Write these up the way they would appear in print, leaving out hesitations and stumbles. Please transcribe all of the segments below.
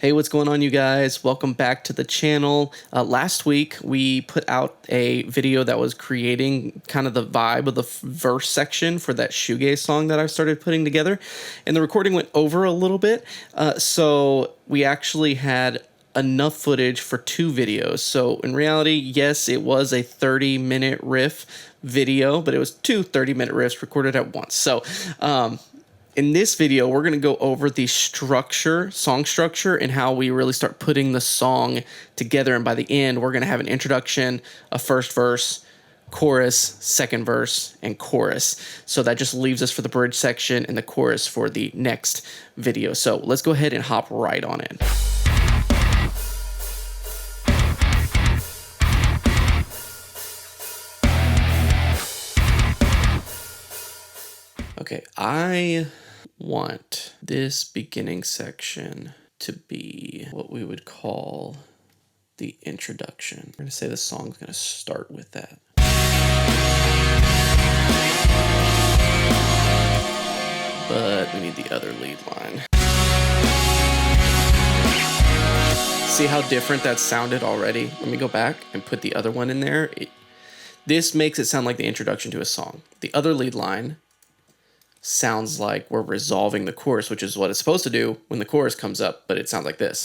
Hey, what's going on, you guys? Welcome back to the channel. Last week, we put out a video that was creating kind of the vibe of the verse section for that Shoegaze song that I started putting together. And the recording went over a little bit. So we actually had enough footage for 2 videos. So in reality, yes, it was a 30-minute riff video, but it was 2 30-minute riffs recorded at once. So, in this video, we're going to go over the structure, song structure, and how we really start putting the song together. And by the end, we're going to have an introduction, a first verse, chorus, second verse, and chorus. So that just leaves us for the bridge section and the chorus for the next video. So let's go ahead and hop right on in. Okay, I want this beginning section to be what we would call the introduction. We're going to say the song's going to start with that. But we need the other lead line. See how different that sounded already? Let me go back and put the other one in there. This makes it sound like the introduction to a song. The other lead line sounds like we're resolving the chorus, which is what it's supposed to do when the chorus comes up, but it sounds like this.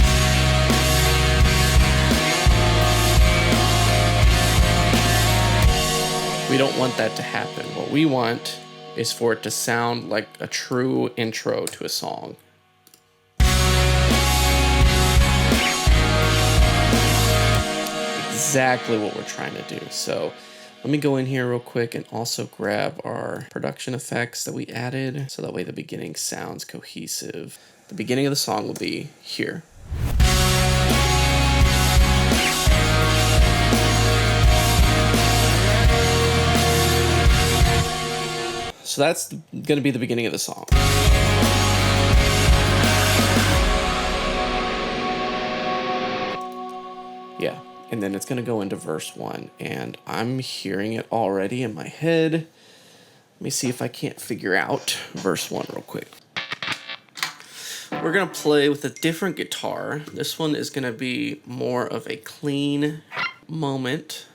We don't want that to happen. What we want is for it to sound like a true intro to a song. Exactly what we're trying to do. So let me go in here real quick and also grab our production effects that we added, so that way the beginning sounds cohesive. The beginning of the song will be here. So that's going to be the beginning of the song. Yeah. And then it's going to go into verse 1, and I'm hearing it already in my head. Let me see if I can't figure out verse 1 real quick. We're going to play with a different guitar. This one is going to be more of a clean moment,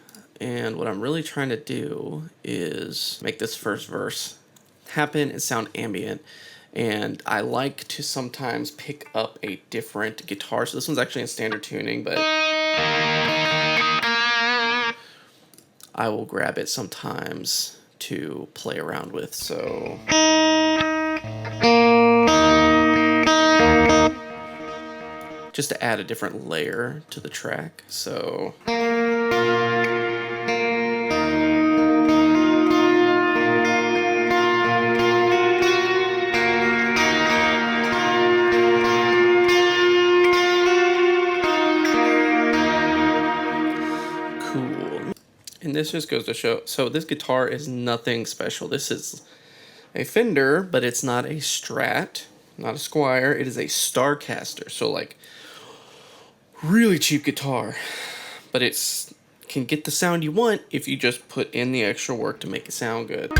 and what I'm really trying to do is make this first verse happen and sound ambient. And I like to sometimes pick up a different guitar. So this one's actually in standard tuning, but I will grab it sometimes to play around with. So just to add a different layer to the track. So and this just goes to show, so this guitar is nothing special. This is a Fender, but it's not a Strat, not a Squire. It is a Starcaster. So like really cheap guitar, but it's can get the sound you want if you just put in the extra work to make it sound good.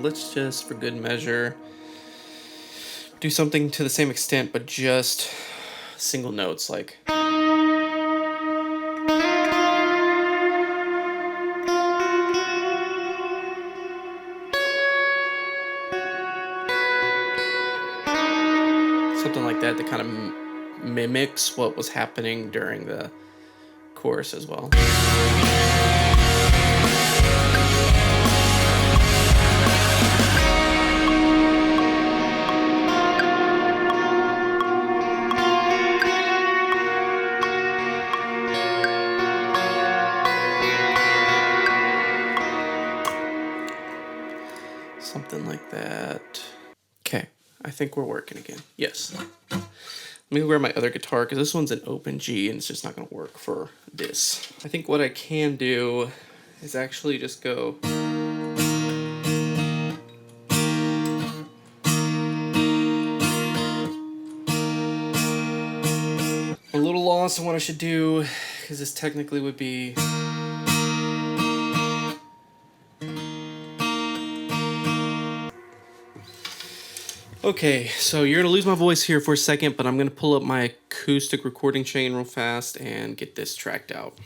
Let's just, for good measure, do something to the same extent, but just single notes, like something like that kind of mimics what was happening during the chorus as well. Something like that. Okay, I think we're working again. Yes. Let Let me grab my other guitar because this one's an open G and it's just not going to work for this. I think what I can do is actually just go. I'm a little lost on what I should do because this technically would be. Okay, so you're gonna lose my voice here for a second, but I'm gonna pull up my acoustic recording chain real fast and get this tracked out.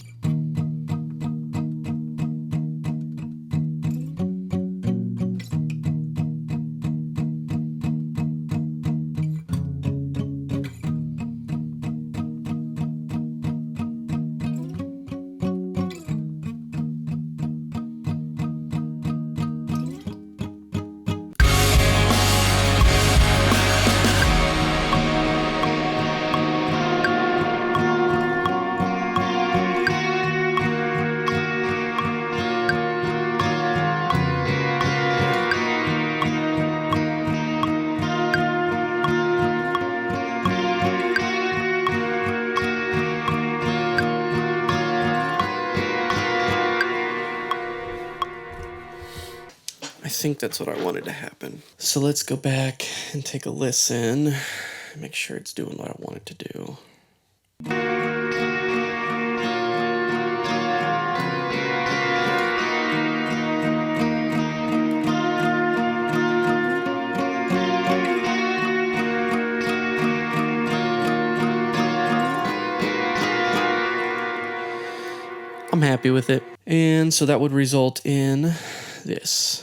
I think that's what I wanted to happen. So let's go back and take a listen. Make sure it's doing what I want it to do. I'm happy with it. And so that would result in this.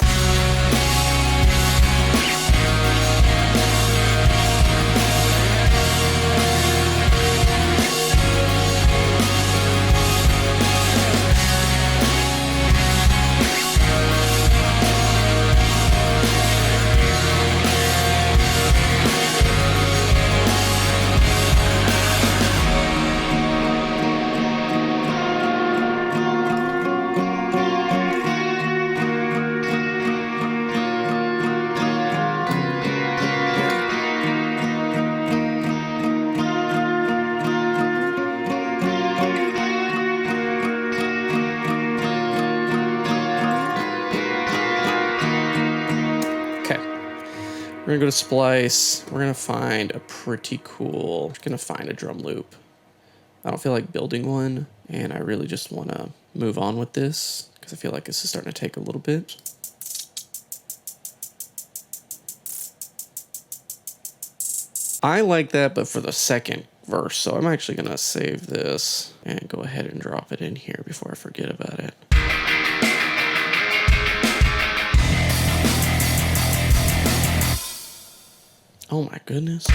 We're gonna go to Splice. We're gonna find a pretty cool, we're gonna find a drum loop. I don't feel like building one, and I really just wanna move on with this because I feel like this is starting to take a little bit. I like that, but for the second verse, so I'm actually gonna save this and go ahead and drop it in here before I forget about it. Oh my goodness.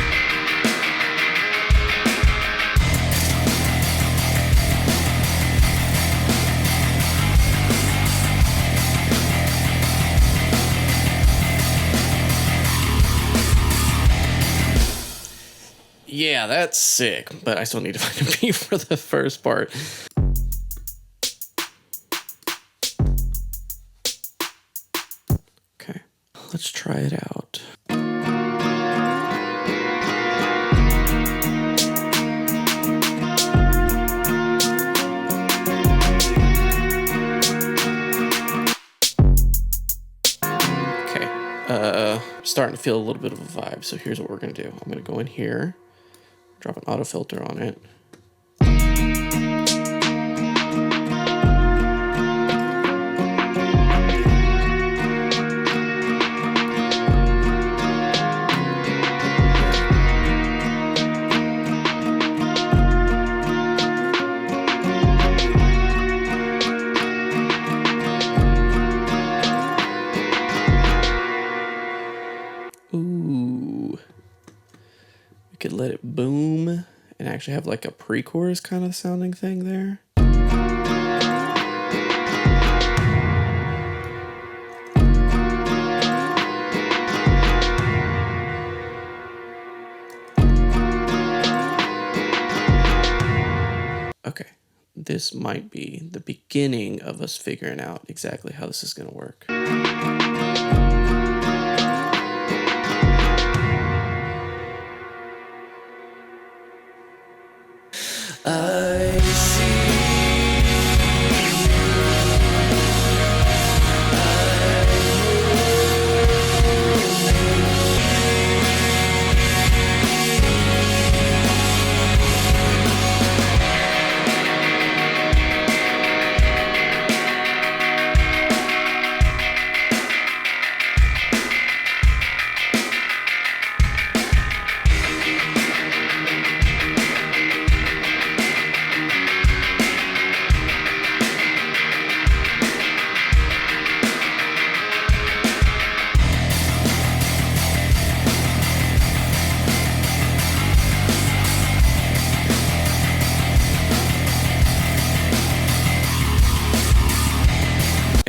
Yeah, that's sick, but I still need to find a beat for the first part. Okay, let's try it out. Starting to feel a little bit of a vibe, so here's what we're gonna do. I'm gonna go in here, drop an auto filter on it. Ooh, we could let it boom and actually have like a pre-chorus kind of sounding thing there. Okay, this might be the beginning of us figuring out exactly how this is going to work.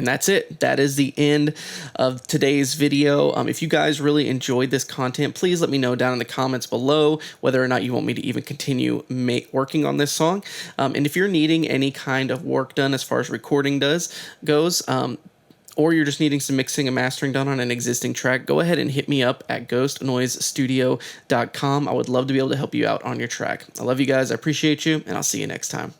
And that's it. That is the end of today's video. If you guys really enjoyed this content, please let me know down in the comments below whether or not you want me to even continue working on this song. And if you're needing any kind of work done as far as recording goes, or you're just needing some mixing and mastering done on an existing track, go ahead and hit me up at ghostnoisestudio.com. I would love to be able to help you out on your track. I love you guys. I appreciate you, and I'll see you next time.